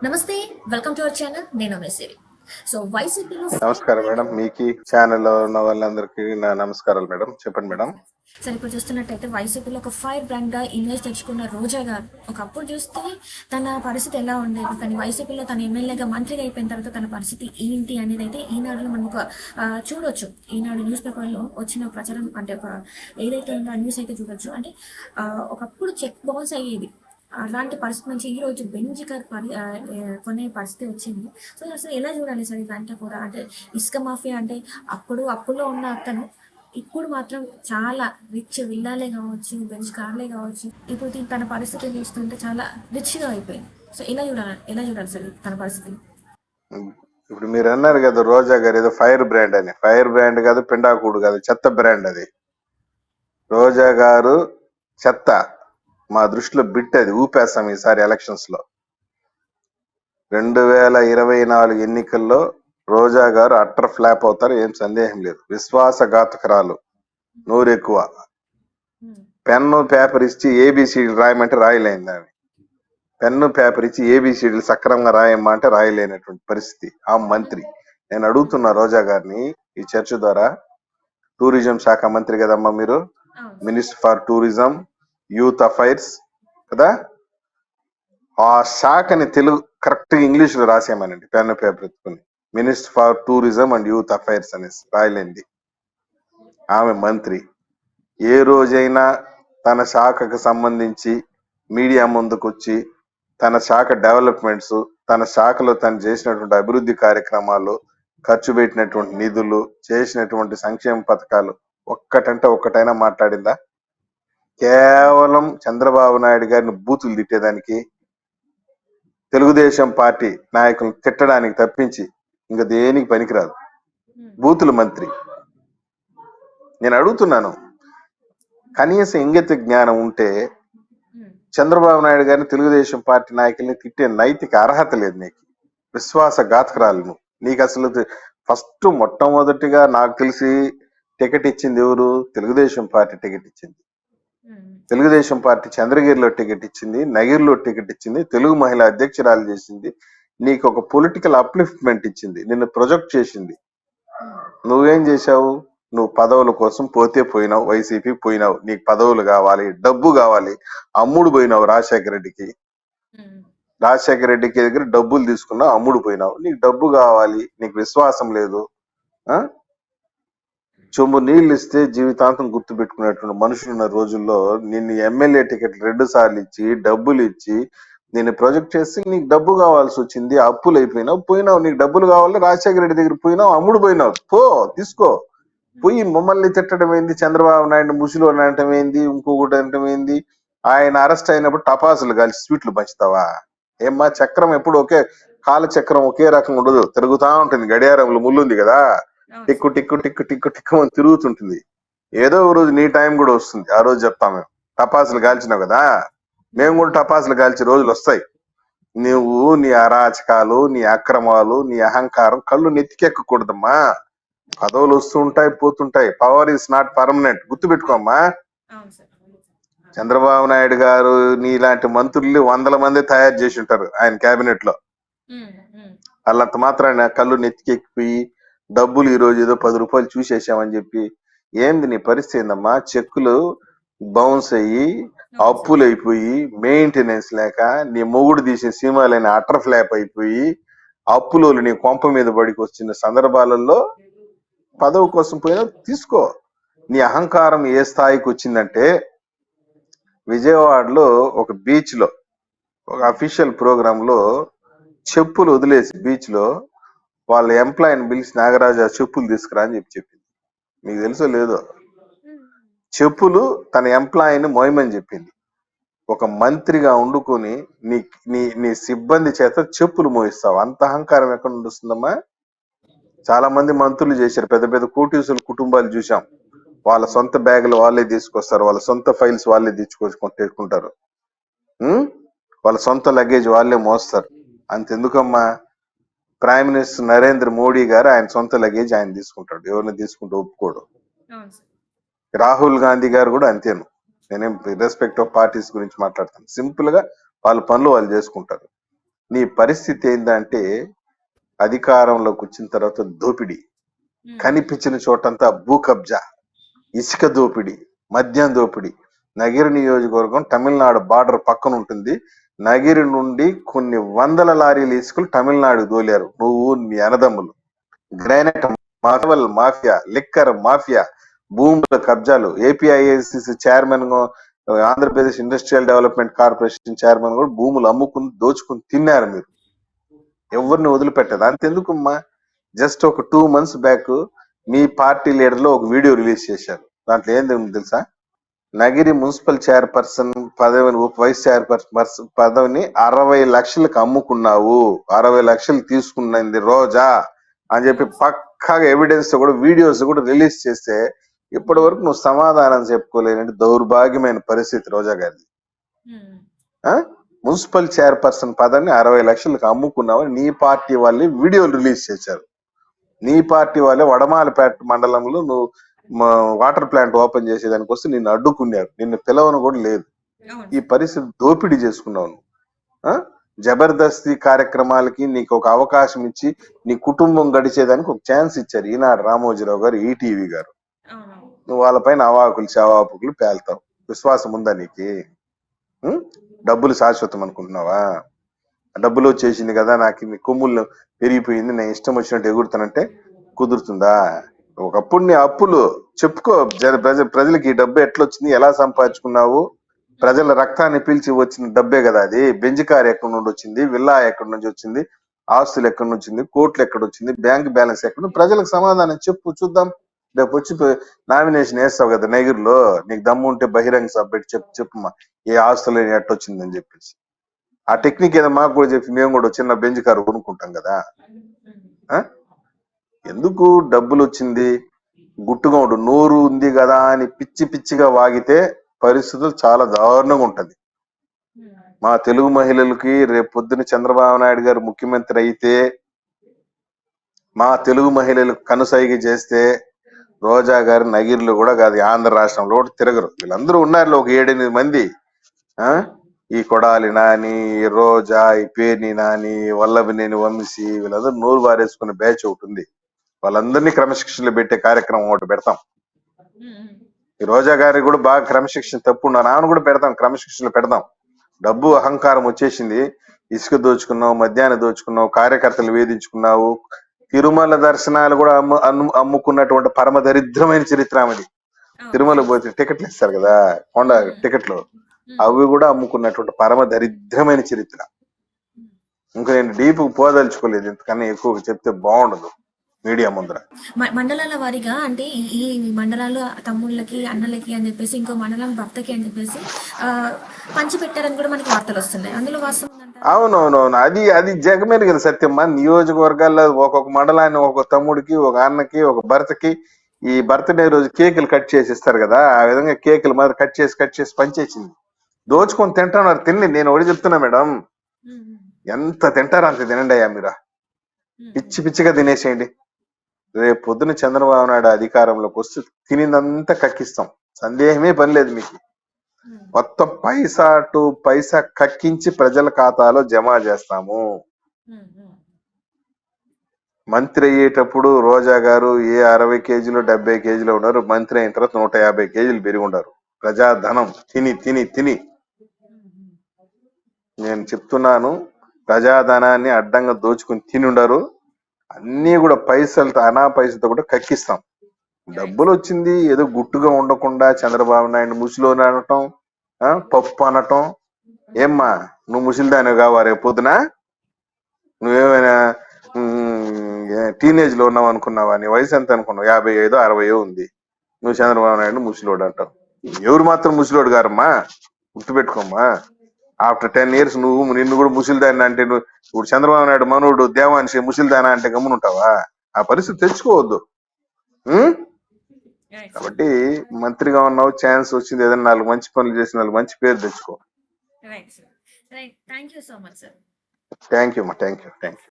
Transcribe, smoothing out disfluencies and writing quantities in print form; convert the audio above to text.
నమస్తే. Welcome to our channel. నేను మెసేరి. So వైసీపీలో నమస్కారం మేడం. మీకు ఛానల్లో ఉన్న వాళ్ళందరికీ నా నమస్కారాలు మేడం. చెప్పండి మేడం. సరే, ఇప్పుడు చూస్తున్నట్టయితే వైసీపీలో ఒక ఫైర్ బ్రాండ్ గా ఇమేజ్ తెచ్చుకున్న రోజా గారు ఒకప్పుడు చూస్తే తన పరిస్థితి ఎలా ఉండేది, కానీ వైసీపీలో తన ఎమ్మెల్యేగా మంత్రిగా అయిపోయిన తర్వాత తన పరిస్థితి ఏంటి అనేది అయితే ఈనాడులో మనం ఒక చూడొచ్చు. ఈనాడు న్యూస్ పేపర్లో వచ్చిన ప్రచారం అంటే ఒక ఏదైతే ఉందో ఆ న్యూస్ అయితే చూడొచ్చు. అంటే ఒకప్పుడు చెక్ బౌన్స్ అయ్యేది. అలాంటి పరిస్థితి నుంచి ఈ రోజు బెంజ్ కార్ కొనే పరిస్థితి వచ్చింది. సో అసలు ఎలా చూడాలి సార్ ఇదంతా కూడా? అంటే ఇసుక మాఫియా అంటే అప్పుల్లో ఉన్న అతను ఇప్పుడు మాత్రం చాలా రిచ్, విల్లాలే కావచ్చు, బెంచ్ కార్లే కావచ్చు, ఇప్పుడు తన పరిస్థితి చూస్తుంటే చాలా రిచ్గా అయిపోయింది. సో ఎలా చూడాలి సార్ తన పరిస్థితిని? ఇప్పుడు మీరు అన్నారు కదా రోజా గారు ఏదో ఫైర్ బ్రాండ్ అని. ఫైర్ బ్రాండ్ కాదు, పిండాకుడు కాదు, చెత్త బ్రాండ్ అది. రోజా గారు చెత్త. మా దృష్టిలో బిట్ అది. ఊపేస్తాం ఈసారి ఎలక్షన్స్ లో. 2024 ఎన్నికల్లో రోజా గారు అట్టర్ ఫ్లాప్ అవుతారు, ఏం సందేహం లేదు. విశ్వాసఘాతకరాలు నూరెక్కువ. పెన్ను పేపర్ ఇచ్చి ఏబిసిడి రాయమంటే రాయలేంది ఆమె. పెన్ను పేపర్ ఇచ్చి ఏబిసిడీలు సక్రమంగా రాయమ్మా అంటే రాయలేనటువంటి పరిస్థితి. ఆ మంత్రి. నేను అడుగుతున్నా రోజా గారిని ఈ చర్చ ద్వారా. టూరిజం శాఖ మంత్రి కదమ్మా మీరు, minister for tourism, youth affairs కదా. ఆ శాఖని తెలుగు కరెక్ట్ ఇంగ్లీష్ లో రాసేయమనండి, పెన్ను పేపర్ ఎత్తుకుని. Minister for tourism and youth affairs అనేసి రాయలేంది. ఆమె మంత్రి. ఏ రోజైనా తన శాఖకు సంబంధించి మీడియా ముందుకు వచ్చి తన శాఖ డెవలప్మెంట్స్, తన శాఖలో తను చేసినటువంటి అభివృద్ధి కార్యక్రమాలు, ఖర్చు పెట్టినటువంటి నిధులు, చేసినటువంటి సంక్షేమ పథకాలు ఒక్కటంటే ఒక్కటైనా మాట్లాడిందా? కేవలం చంద్రబాబు నాయుడు గారిని బూతులు తిట్టేదానికి, తెలుగుదేశం పార్టీ నాయకులను తిట్టడానికి తప్పించి ఇంకా దేనికి పనికిరాదు. బూతుల మంత్రి. నేను అడుగుతున్నాను, కనీస ఇంగిత జ్ఞానం ఉంటే చంద్రబాబు నాయుడు గారిని, తెలుగుదేశం పార్టీ నాయకుల్ని తిట్టే నైతిక అర్హత లేదు నీకు. విశ్వాసఘాతకురాలు నువ్వు. నీకు అసలు ఫస్ట్ మొట్టమొదటిగా నాకు తెలిసి టికెట్ ఇచ్చింది ఎవరు? తెలుగుదేశం పార్టీ టికెట్ ఇచ్చింది. తెలుగుదేశం పార్టీ చంద్రగిరిలో టికెట్ ఇచ్చింది, నగిరిలో టికెట్ ఇచ్చింది, తెలుగు మహిళా అధ్యక్షురాలు చేసింది. నీకు ఒక పొలిటికల్ అప్లిఫ్ట్మెంట్ ఇచ్చింది, నిన్ను ప్రొజెక్ట్ చేసింది. నువ్వేం చేశావు? నువ్వు పదవుల కోసం పోతే పోయినావు, వైసీపీ పోయినావు. నీకు పదవులు కావాలి, డబ్బు కావాలి, అమ్ముడు పోయినావు రాజశేఖర రెడ్డికి. రాజశేఖర రెడ్డికి దగ్గర డబ్బులు తీసుకున్నావు, అమ్ముడు పోయినావు. నీకు డబ్బు కావాలి, నీకు విశ్వాసం లేదు. చెంబు నీళ్ళు ఇస్తే జీవితాంతం గుర్తు పెట్టుకునేటువంటి మనుషులు ఉన్న రోజుల్లో నిన్ను ఎమ్మెల్యే టికెట్ 2 సార్లు ఇచ్చి, డబ్బులు ఇచ్చి, నేను ప్రొజెక్ట్ చేసి నీకు డబ్బు కావాల్సి వచ్చింది. అప్పులు అయిపోయినావు, పోయినావు. నీకు డబ్బులు కావాలి, రాజశేఖర రెడ్డి దగ్గర పోయినావు, అమ్ముడు పోయినావు. పో, తీసుకో. పోయి మమ్మల్ని తిట్టడం ఏంది? చంద్రబాబు నాయుడు ముసులు అనటం ఏంది? ఇంకొకటి అనటం ఏంది? ఆయన అరెస్ట్ అయినప్పుడు టపాసులు కలిసి స్వీట్లు పంచుతావా? ఏమ్మా, చక్రం ఎప్పుడు ఒకే కాల చక్రం ఒకే రకం ఉండదు, తిరుగుతా ఉంటుంది. గడియారంలో ముళ్ళు ఉంది కదా, టిక్కు టిక్కు టిక్కు టిక్కు టిక్కు అని తిరుగుతుంటుంది. ఏదో ఒక రోజు నీ టైం కూడా వస్తుంది. ఆ రోజు చెప్తాం మేము. టపాసులు కాల్చినావు కదా, మేము కూడా టపాసులు కాల్చే రోజులు వస్తాయి. నువ్వు నీ అరాచకాలు, నీ అక్రమాలు, నీ అహంకారం కళ్ళు నెత్తికెక్కకూడదమ్మా. పదవులు వస్తూ ఉంటాయి, పోతుంటాయి. పవర్ ఈస్ నాట్ పర్మనెంట్, గుర్తుపెట్టుకోమ్మా. చంద్రబాబు నాయుడు గారు నీలాంటి మంత్రులు 100 మంది తయారు చేసి ఉంటారు ఆయన కేబినెట్ లో. వాళ్ళంత మాత్రాన కళ్ళు నెత్తికెక్కిపోయి డబ్బులు ఈ రోజు ఏదో 10 రూపాయలు చూసేసామని చెప్పి ఏంది నీ పరిస్థితి? ఏందమ్మా? చెక్కులు బౌన్స్ అయ్యి, అప్పులు అయిపోయి, మెయింటెనెన్స్ లేక, నీ మొగుడు తీసిన సినిమాలైన అటర్ ఫ్లాప్ అయిపోయి, అప్పులోలు నీ కొంప మీద పడికి వచ్చిన సందర్భాలలో పదవి కోసం పోయినా తీసుకో. నీ అహంకారం ఏ స్థాయికి వచ్చిందంటే, విజయవాడలో ఒక బీచ్ లో ఒక అఫీషియల్ ప్రోగ్రామ్ లో చెప్పులు వదిలేసి బీచ్ లో వాళ్ళ ఎంప్లాయీని పిలిచి, నాగరాజు ఆ చెప్పులు తీసుకురా అని చెప్పింది. మీకు తెలుసో లేదో? చెప్పులు తన ఎంప్లాయీని మోయమని చెప్పింది. ఒక మంత్రిగా వండుకొని నీ నీ నీ సిబ్బంది చేత చెప్పులు మోయిస్తావు. అంత అహంకారం ఎక్కడ నుండి వస్తుందమ్మా? చాలా మంది మంత్రులు చేశారు, పెద్ద పెద్ద కోటీసుల కుటుంబాలు చూసాం. వాళ్ళ సొంత బ్యాగులు వాళ్ళే తీసుకొస్తారు, వాళ్ళ సొంత ఫైల్స్ వాళ్ళే తెచ్చుకుంటారు, వాళ్ళ సొంత లగేజ్ వాళ్ళే మోస్తారు. అంతెందుకమ్మా, ప్రైమ్ మినిస్టర్ నరేంద్ర మోడీ గారు ఆయన సొంత లగేజ్ ఆయన తీసుకుంటాడు, ఎవరిని తీసుకుంటూ ఒప్పుకోడు. రాహుల్ గాంధీ గారు కూడా అంతేను. నేనేం రెస్పెక్ట్ ఆఫ్ పార్టీస్ గురించి మాట్లాడతాను. సింపుల్ గా వాళ్ళ పనులు వాళ్ళు చేసుకుంటారు. నీ పరిస్థితి ఏంటంటే అధికారంలోకి వచ్చిన తర్వాత దోపిడీ, కనిపించిన చోటంతా భూ కబ్జా, ఇసుక దోపిడీ, మద్యం దోపిడీ. నగిరి నియోజకవర్గం తమిళనాడు బార్డర్ పక్కన ఉంటుంది. నగిరి నుండి కొన్ని వందల లారీలు ఇసుకలు తమిళనాడు దోలారు నువ్వు నీ అన్నదమ్ములు. గ్రానైట్ మాఫియల్ మాఫియా, లిక్కర్ మాఫియా, భూముల కబ్జాలు. APIACC chairman, Andhra Pradesh industrial development corporation chairman కూడా భూములు అమ్ముకుని దోచుకుని తిన్నారు మీరు. ఎవరిని వదిలిపెట్టదు. అంతెందుకమ్మా, జస్ట్ ఒక 2 months బ్యాక్ మీ పార్టీ లీడర్లు ఒక వీడియో రిలీజ్ చేశారు. దాంట్లో ఏంది తెలుసా? నగిరి మున్సిపల్ చైర్పర్సన్ పదవిని, వైస్ చైర్పర్సన్ పదవిని 60 లక్షలకు అమ్ముకున్నావు, 60 లక్షలు తీసుకున్నది రోజా అని చెప్పి పక్కాగా ఎవిడెన్స్ కూడా, వీడియోస్ కూడా రిలీజ్ చేస్తే ఇప్పటి వరకు నువ్వు సమాధానం చెప్పుకోలేనంటే దౌర్భాగ్యమైన పరిస్థితి రోజా గారిది. మున్సిపల్ చైర్పర్సన్ పదవిని 60 లక్షలకు అమ్ముకున్నావు. నీ పార్టీ వాళ్ళే వీడియోలు రిలీజ్ చేశారు. నీ పార్టీ వాళ్ళే వడమాలపేట మండలంలో నువ్వు వాటర్ ప్లాంట్ ఓపెన్ చేసేదానికి వస్తే నిన్ను అడ్డుకున్నారు. నిన్ను పిలవను కూడా లేదు. ఈ పరిస్థితి దోపిడీ చేసుకున్నావు నువ్వు. జబర్దస్తి కార్యక్రమాలకి నీకు ఒక అవకాశం ఇచ్చి నీ కుటుంబం గడిచేదానికి ఒక ఛాన్స్ ఇచ్చారు ఈనాడు రామోజీరావు గారు, ఈటీవీ గారు. నువ్వు వాళ్ళపైన అవాకులు చవాకులు పేల్తావు. విశ్వాసం ఉందా నీకు? డబ్బులు శాశ్వతం అనుకుంటున్నావా? డబ్బులు వచ్చేసింది కదా, నాకు మీ కొమ్ములు పెరిగిపోయింది, నేను ఇష్టం వచ్చినట్టు ఎగురుతానంటే కుదురుతుందా? ఒకప్పుడు నీ అప్పులు చెప్పుకో. ప్రజలకి ఈ డబ్బు ఎట్లొచ్చింది, ఎలా సంపాదించుకున్నావు? ప్రజల రక్తాన్ని పీల్చి వచ్చిన డబ్బే కదా అది. బెంజ్ కార్ ఎక్కడి నుండి వచ్చింది, విల్లా ఎక్కడి నుంచి వచ్చింది, ఆస్తులు ఎక్కడి నుంచి వచ్చింది, కోట్లు ఎక్కడ వచ్చింది, బ్యాంక్ బ్యాలెన్స్ ఎక్కడ? ప్రజలకు సమాధానం చెప్పు, చూద్దాం. రేపు వచ్చి నామినేషన్ వేస్తావు కదా నగిరిలో, నీకు దమ్ము ఉంటే బహిరంగ సభ పెట్టి చెప్పుమా ఏ ఆస్తులు ఎట్టొచ్చిందని చెప్పేసి. ఆ టెక్నిక్ ఏదో మాకు కూడా చెప్పి మేము కూడా చిన్న బెంజ్ కారు కొనుక్కుంటాం కదా. ఎందుకు డబ్బులు వచ్చింది గుట్టుగా ఉండు, నోరు ఉంది కదా అని పిచ్చి పిచ్చిగా వాగితే పరిస్థితులు చాలా దారుణంగా ఉంటది. మా తెలుగు మహిళలకి రేపు పొద్దున చంద్రబాబు నాయుడు గారు ముఖ్యమంత్రి అయితే, మా తెలుగు మహిళలకు కనుసైగ చేస్తే రోజా గారు నగిరిలో కూడా కాదు, ఆంధ్ర రాష్ట్రంలో కూడా తిరగరు. వీళ్ళందరూ ఉన్నారు ఒక 7-8 మంది. ఈ కొడాలి నాని, రోజా, ఈ పేర్ని నాని, వల్లభనేని వంశీ, వీళ్ళందరూ నోరు బారేసుకునే బ్యాచ్ ఒకటి ఉంది. వాళ్ళందరినీ క్రమశిక్షణలో పెట్టే కార్యక్రమం ఒకటి పెడతాం. ఈ రోజా గారికి కూడా బాగా క్రమశిక్షణ తప్పు నాన్న కూడా పెడతాం, క్రమశిక్షణలో పెడతాం. డబ్బు అహంకారం వచ్చేసింది. ఇసుక దోచుకున్నావు, మద్యాన్ని దోచుకున్నావు, కార్యకర్తలు వేధించుకున్నావు, తిరుమల దర్శనాలు కూడా అమ్ముకున్నటువంటి పరమ దరిద్రమైన చరిత్ర ఆమెది. తిరుమల పోతే టికెట్లు ఇస్తారు కదా, కొండ టికెట్లు, అవి కూడా అమ్ముకున్నటువంటి పరమ దరిద్రమైన చరిత్ర. ఇంకా నేను డీప్ పోదలుచుకోలేదు, ఇంతకన్నా ఎక్కువ చెప్తే బాగుండదు మీడియా ముందర. మండలాల వారిగా అంటే ఈ మండలాలు తమ్ముళ్ళకి, అన్నలకి అని చెప్పేసి, ఇంకో మండలం భర్తకి అని చెప్పేసి పంచి పెట్టారని కూడా మనకి వార్తలు వస్తున్నాయి. అందులో వాస్తవం. అవునవునవును, అది జగమెరిగిన సత్యమ్మా. నియోజకవర్గాల్లో ఒక్కొక్క మండలాన్ని ఒక తమ్ముడికి, ఒక అన్నకి, ఒక భర్తకి ఈ బర్త్డే రోజు కేకులు కట్ చేసి ఇస్తారు కదా, ఆ విధంగా కేకులు మరి కట్ చేసి పనిచేసింది. దోచుకొని తింటున్నారు. నేను ఒకటి చెప్తున్నా మేడం, ఎంత తింటారో అంత తినండి అయ్యా మీరు. పిచ్చి పిచ్చిగా తినేసేయండి. రేపు పొద్దున చంద్రబాబు నాయుడు అధికారంలోకి వస్తే తినిందంతా కక్కిస్తాం, సందేహమే పని లేదు మీకు. మొత్తం పైసా టు పైసా కక్కించి ప్రజల ఖాతాలో జమ చేస్తాము. మంత్రి అయ్యేటప్పుడు రోజా గారు ఏ 60 కేజీలు 70 కేజీలు ఉన్నారు, మంత్రి అయిన తర్వాత 150 కేజీలు పెరిగి ఉన్నారు. ప్రజాధనం తిని తిని తిని. నేను చెప్తున్నాను, ప్రజాధనాన్ని అడ్డంగా దోచుకుని తిని ఉండరు. అన్ని కూడా పైసలతో, పైసలతో కూడా కక్కిస్తాం. డబ్బులు వచ్చింది ఏదో గుట్టుగా ఉండకుండా చంద్రబాబు నాయుడు ముసిలోని అనటం, పప్పు అనటం. ఏమ్మా నువ్వు ముసిలిదాని కావా? రేపు పొద్దున నువ్వేమైనా టీనేజ్ లో ఉన్నావు అనుకున్నావా? నీ వయసు ఎంత అనుకున్నావు? 55 60 ఉంది. నువ్వు చంద్రబాబు నాయుడు ముసిలోడు అంటావు. ఎవరు మాత్రం ముసిలోడు గారమ్మా, గుర్తుపెట్టుకోమ్మా. ఆఫ్టర్ 10 years నిన్ను కూడా ముసిలిదాన్ని అంటే, నువ్వు ఇప్పుడు చంద్రబాబు నాయుడు మనోడు దేవాన్షి ముసిలిదానా అంటే గమ్మునుంటావా? ఆ పరిస్థితి తెచ్చుకోవద్దు. కాబట్టి మంత్రిగా ఉన్నావు, ఛాన్స్ వచ్చింది, ఏదైనా 4 మంచి పనులు చేసి 4 మంచి పేరు తెచ్చుకో. Thank you so much sir. Thank you.